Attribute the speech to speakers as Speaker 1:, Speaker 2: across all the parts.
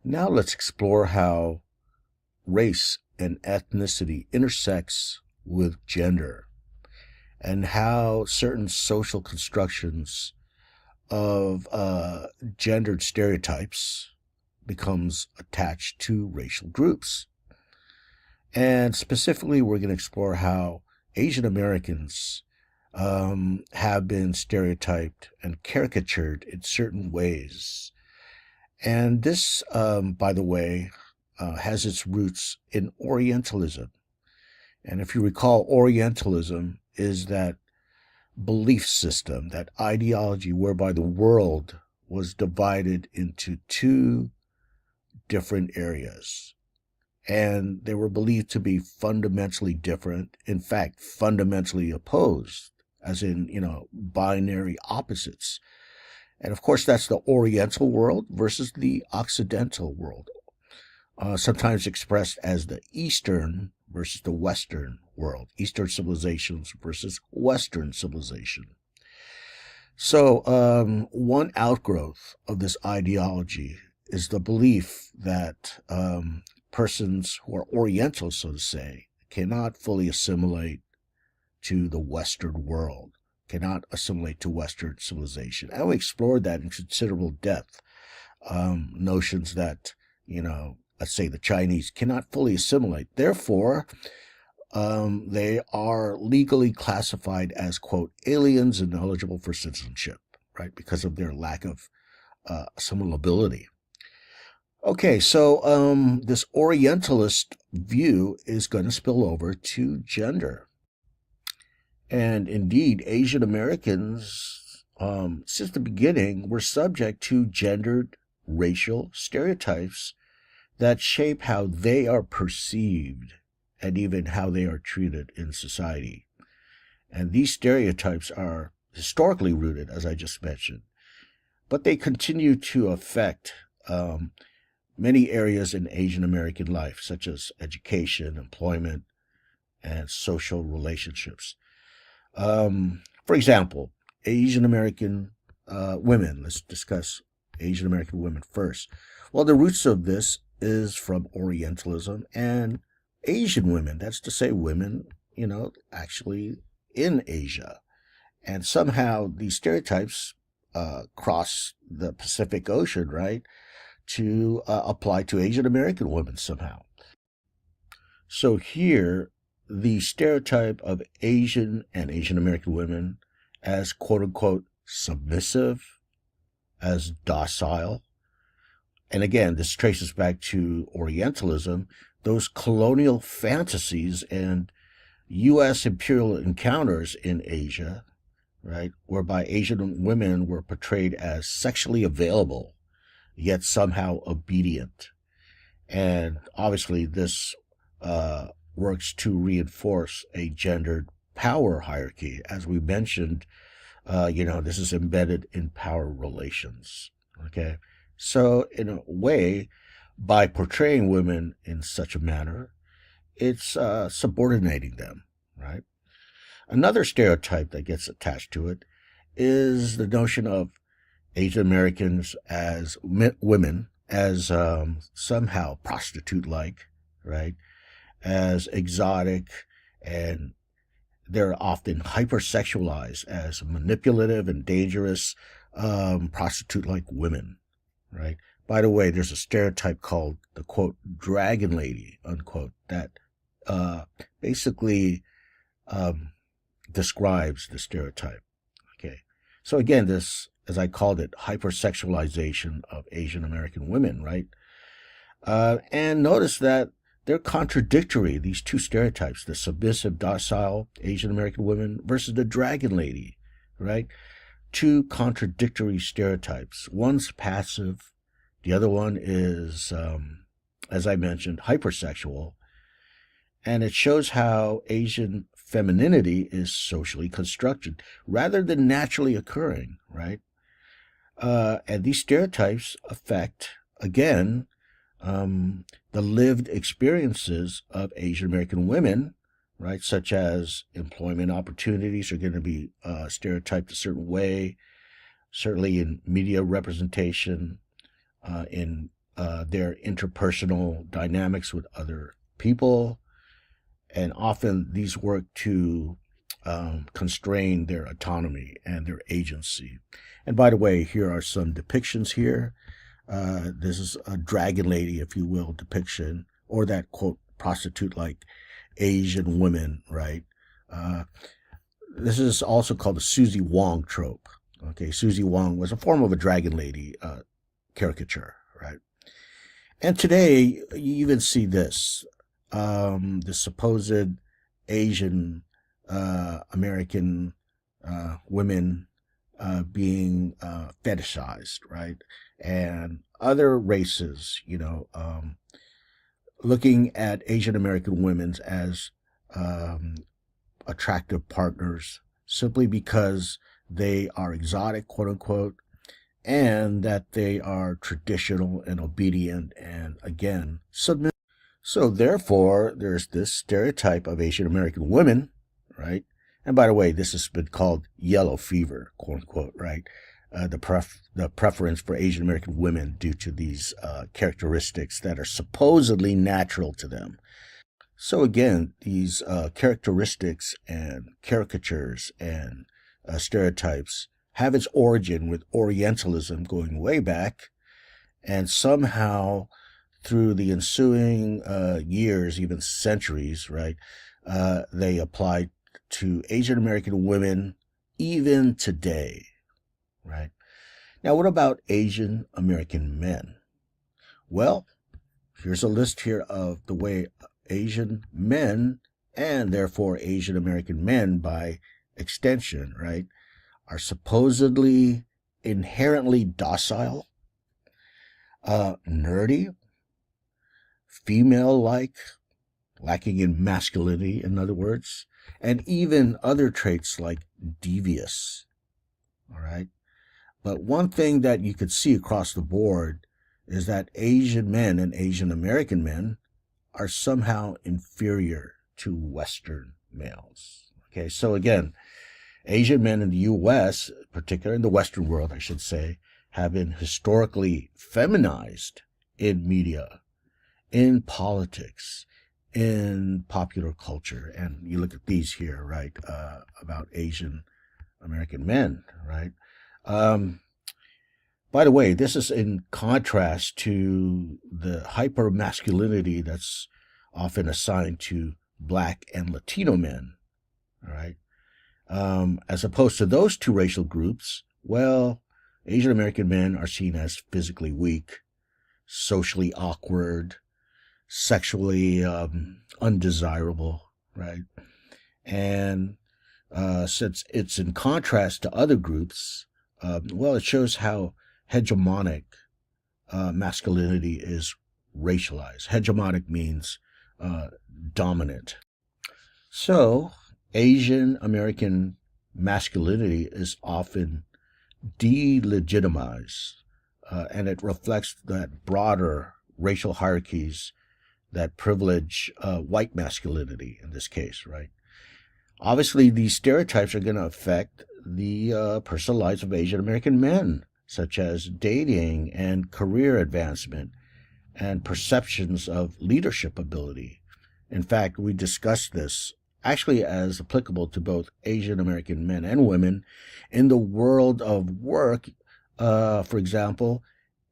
Speaker 1: Now let's explore how race and ethnicity intersects with gender and how certain social constructions of gendered stereotypes becomes attached to racial groups. And specifically, we're going to explore how Asian Americans have been stereotyped and caricatured in certain ways. And this, by the way, has its roots in Orientalism. And if you recall, Orientalism is that belief system, that ideology whereby the world was divided into two different areas. And they were believed to be fundamentally different, in fact, fundamentally opposed, as in, binary opposites. And of course, that's the Oriental world versus the Occidental world, sometimes expressed as the Eastern versus the Western world, Eastern civilizations versus Western civilization. So one outgrowth of this ideology is the belief that persons who are Oriental, so to say, cannot fully assimilate to the Western world, cannot assimilate to Western civilization. And we explored that in considerable depth. Notions that, let's say the Chinese cannot fully assimilate. Therefore, they are legally classified as, quote, aliens and ineligible for citizenship, right, because of their lack of assimilability. Okay, so this Orientalist view is going to spill over to gender. And indeed, Asian Americans, since the beginning, were subject to gendered racial stereotypes that shape how they are perceived and even how they are treated in society. And these stereotypes are historically rooted, as I just mentioned, but they continue to affect many areas in Asian American life, such as education, employment, and social relationships. For example, Asian American women. Let's discuss Asian American women first. Well, the roots of this is from Orientalism and Asian women. That's to say, women, actually in Asia. And somehow these stereotypes cross the Pacific Ocean, right, to apply to Asian American women somehow. So here, the stereotype of Asian and Asian American women as quote unquote submissive, as docile. And again, this traces back to Orientalism, those colonial fantasies and U.S. imperial encounters in Asia, right, whereby Asian women were portrayed as sexually available, yet somehow obedient. And obviously this works to reinforce a gendered power hierarchy. As we mentioned, this is embedded in power relations. Okay. So in a way, by portraying women in such a manner, it's subordinating them, right? Another stereotype that gets attached to it is the notion of Asian Americans as women, as somehow prostitute-like, right? As exotic, and they're often hypersexualized as manipulative and dangerous prostitute-like women, right? By the way, there's a stereotype called the, quote, dragon lady, unquote, that basically describes the stereotype. Okay. So again, this, as I called it, hypersexualization of Asian American women, right? And notice that they're contradictory, these two stereotypes, the submissive, docile Asian American women versus the dragon lady, right? Two contradictory stereotypes. One's passive, the other one is, as I mentioned, hypersexual. And it shows how Asian femininity is socially constructed rather than naturally occurring, right? And these stereotypes affect, again, the lived experiences of Asian American women, right? Such as employment opportunities are going to be stereotyped a certain way, certainly in media representation, in their interpersonal dynamics with other people, and often these work to constrain their autonomy and their agency. And by the way, here are some depictions here. This is a dragon lady, if you will, depiction, or that quote prostitute like Asian women, right? Uh, this is also called the Susie Wong trope. Okay, Susie Wong was a form of a dragon lady caricature, right? And today, you even see this the supposed Asian American women being fetishized, right? And other races, looking at Asian American women as attractive partners simply because they are exotic, quote unquote, and that they are traditional and obedient and, again, submissive. So, therefore, there's this stereotype of Asian American women, right? And by the way, this has been called yellow fever, quote unquote, right? The preference for Asian American women due to these characteristics that are supposedly natural to them. So again, these characteristics and caricatures and stereotypes have its origin with Orientalism going way back, and somehow through the ensuing years, even centuries, right, they applied to Asian American women even today, right? Now, what about Asian American men? Well, here's a list here of the way Asian men, and therefore Asian American men by extension, right, are supposedly inherently docile, nerdy, female-like, lacking in masculinity, in other words, and even other traits like devious, all right? But one thing that you could see across the board is that Asian men and Asian American men are somehow inferior to Western males. Okay, so again, Asian men in the U.S., particularly in the Western world, I should say, have been historically feminized in media, in politics, in popular culture. And you look at these here, right, about Asian American men, right? By the way, this is in contrast to the hyper masculinity that's often assigned to Black and Latino men, all right? As opposed to those two racial groups, well, Asian American men are seen as physically weak, socially awkward, sexually undesirable, right? And since it's in contrast to other groups, well, it shows how hegemonic masculinity is racialized. Hegemonic means dominant. So, Asian American masculinity is often delegitimized, and it reflects that broader racial hierarchies that privilege white masculinity in this case, right? Obviously, these stereotypes are going to affect the personal lives of Asian American men, such as dating and career advancement and perceptions of leadership ability. In fact, we discussed this actually as applicable to both Asian American men and women in the world of work. For example,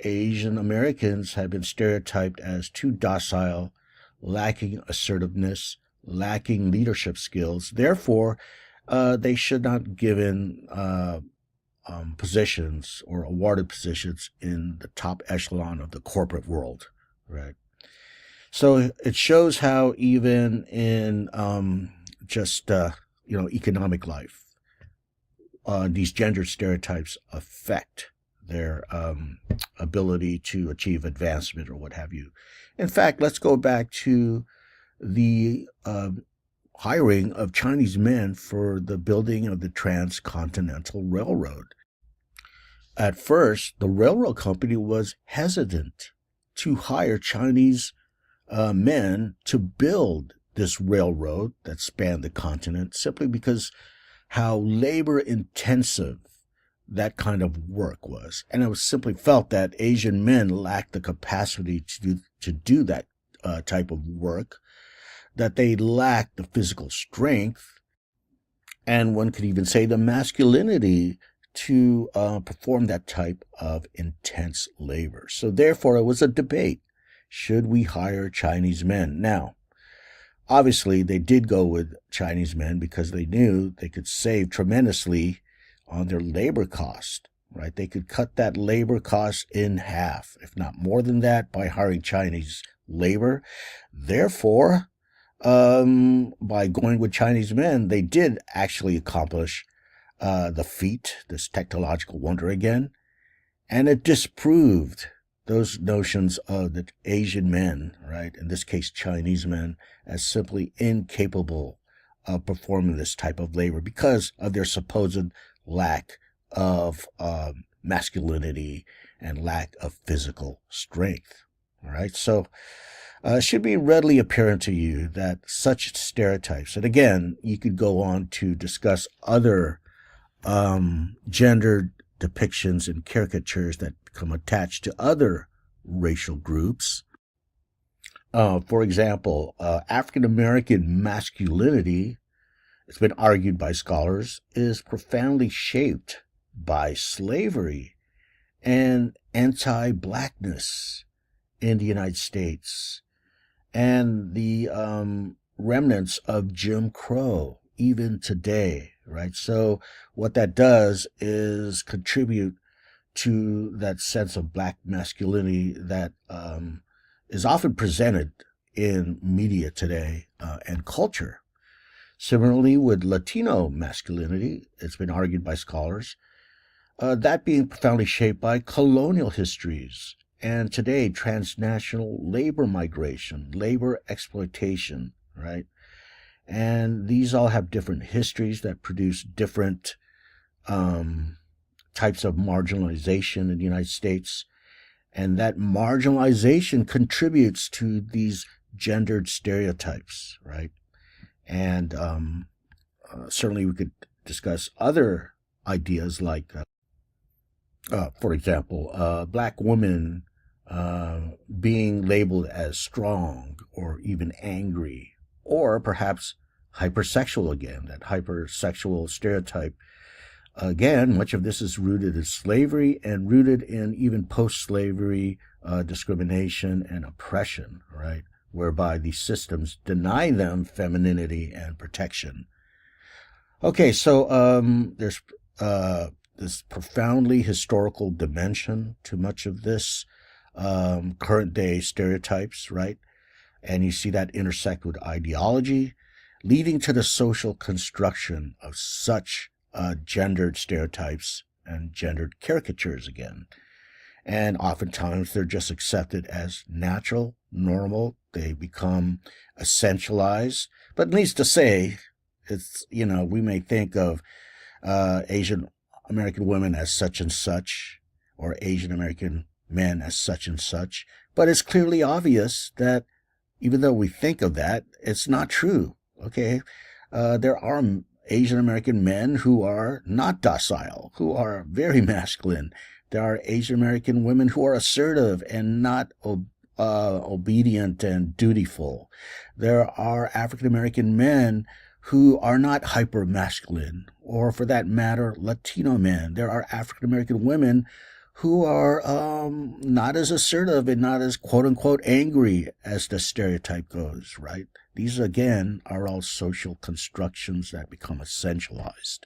Speaker 1: Asian Americans have been stereotyped as too docile, lacking assertiveness, lacking leadership skills. Therefore, they should not be given positions or awarded positions in the top echelon of the corporate world, right? So it shows how even in economic life, these gender stereotypes affect their ability to achieve advancement or what have you. In fact, let's go back to the hiring of Chinese men for the building of the Transcontinental Railroad. At first, the railroad company was hesitant to hire Chinese men to build this railroad that spanned the continent simply because how labor intensive that kind of work was. And it was simply felt that Asian men lacked the capacity to do that type of work, that they lacked the physical strength, and one could even say the masculinity to perform that type of intense labor. So therefore, it was a debate. Should we hire Chinese men? Now, obviously, they did go with Chinese men because they knew they could save tremendously on their labor cost, right? They could cut that labor cost in half, if not more than that, by hiring Chinese labor. Therefore, by going with Chinese men, they did actually accomplish the feat, this technological wonder again, and it disproved those notions of the Asian men, right, in this case Chinese men, as simply incapable of performing this type of labor because of their supposed lack of masculinity and lack of physical strength. All right, so it should be readily apparent to you that such stereotypes, and again, you could go on to discuss other gendered depictions and caricatures that become attached to other racial groups. For example, African American masculinity, it's been argued by scholars, is profoundly shaped by slavery and anti-blackness in the United States and the remnants of Jim Crow even today, right? So what that does is contribute to that sense of black masculinity that is often presented in media today and culture. Similarly, with Latino masculinity, it's been argued by scholars, that being profoundly shaped by colonial histories and today transnational labor migration, labor exploitation, right? And these all have different histories that produce different types of marginalization in the United States. And that marginalization contributes to these gendered stereotypes, right? And certainly we could discuss other ideas like, for example, black women being labeled as strong or even angry, or perhaps hypersexual again, that hypersexual stereotype. Again, much of this is rooted in slavery and rooted in even post-slavery discrimination and oppression, right? Whereby these systems deny them femininity and protection. Okay, so there's this profoundly historical dimension to much of this current day stereotypes, right? And you see that intersect with ideology, leading to the social construction of such gendered stereotypes and gendered caricatures again. And oftentimes they're just accepted as natural, normal. They become essentialized. But needless to say, it's, we may think of Asian American women as such and such, or Asian American men as such and such. But it's clearly obvious that even though we think of that, it's not true. Okay, there are Asian American men who are not docile, who are very masculine. There are Asian American women who are assertive and not obedient and dutiful. There are African American men who are not hyper masculine, or for that matter, Latino men. There are African American women who are not as assertive and not as quote unquote angry as the stereotype goes, right? These again are all social constructions that become essentialized.